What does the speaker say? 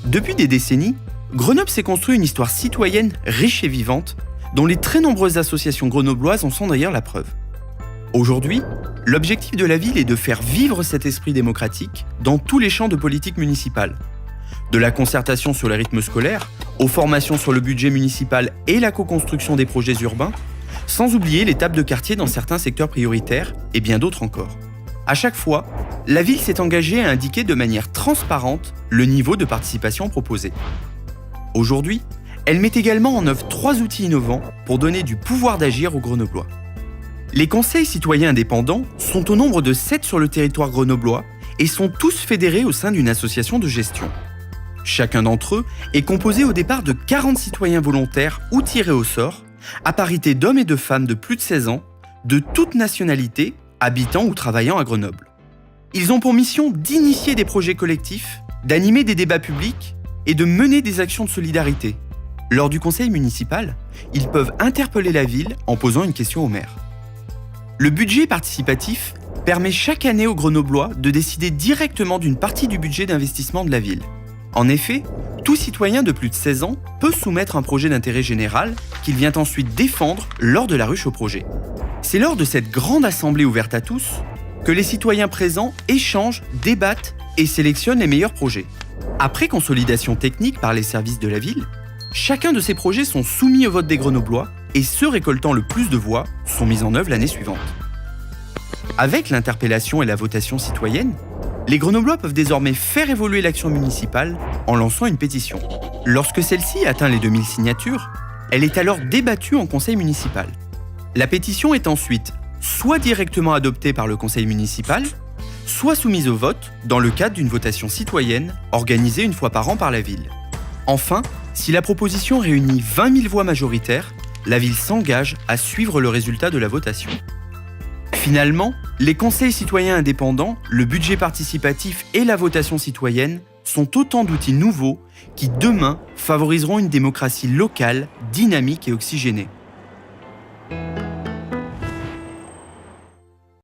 Depuis des décennies, Grenoble s'est construit une histoire citoyenne riche et vivante, dont les très nombreuses associations grenobloises en sont d'ailleurs la preuve. Aujourd'hui, l'objectif de la ville est de faire vivre cet esprit démocratique dans tous les champs de politique municipale. De la concertation sur les rythmes scolaires, aux formations sur le budget municipal et la co-construction des projets urbains, sans oublier les tables de quartier dans certains secteurs prioritaires et bien d'autres encore. À chaque fois, la ville s'est engagée à indiquer de manière transparente le niveau de participation proposé. Aujourd'hui, elle met également en œuvre 3 outils innovants pour donner du pouvoir d'agir aux Grenoblois. Les conseils citoyens indépendants sont au nombre de 7 sur le territoire grenoblois et sont tous fédérés au sein d'une association de gestion. Chacun d'entre eux est composé au départ de 40 citoyens volontaires ou tirés au sort, à parité d'hommes et de femmes de plus de 16 ans, de toute nationalité, habitant ou travaillant à Grenoble. Ils ont pour mission d'initier des projets collectifs, d'animer des débats publics et de mener des actions de solidarité. Lors du conseil municipal, ils peuvent interpeller la ville en posant une question au maire. Le budget participatif permet chaque année aux Grenoblois de décider directement d'une partie du budget d'investissement de la ville. En effet, tout citoyen de plus de 16 ans peut soumettre un projet d'intérêt général qu'il vient ensuite défendre lors de la ruche au projet. C'est lors de cette grande assemblée ouverte à tous que les citoyens présents échangent, débattent et sélectionnent les meilleurs projets. Après consolidation technique par les services de la ville, chacun de ces projets sont soumis au vote des Grenoblois et ceux récoltant le plus de voix sont mis en œuvre l'année suivante. Avec l'interpellation et la votation citoyenne, les Grenoblois peuvent désormais faire évoluer l'action municipale en lançant une pétition. Lorsque celle-ci atteint les 2000 signatures, elle est alors débattue en conseil municipal. La pétition est ensuite soit directement adoptée par le conseil municipal, soit soumise au vote dans le cadre d'une votation citoyenne organisée une fois par an par la ville. Enfin, si la proposition réunit 20 000 voix majoritaires, la ville s'engage à suivre le résultat de la votation. Finalement, les conseils citoyens indépendants, le budget participatif et la votation citoyenne sont autant d'outils nouveaux qui, demain, favoriseront une démocratie locale, dynamique et oxygénée.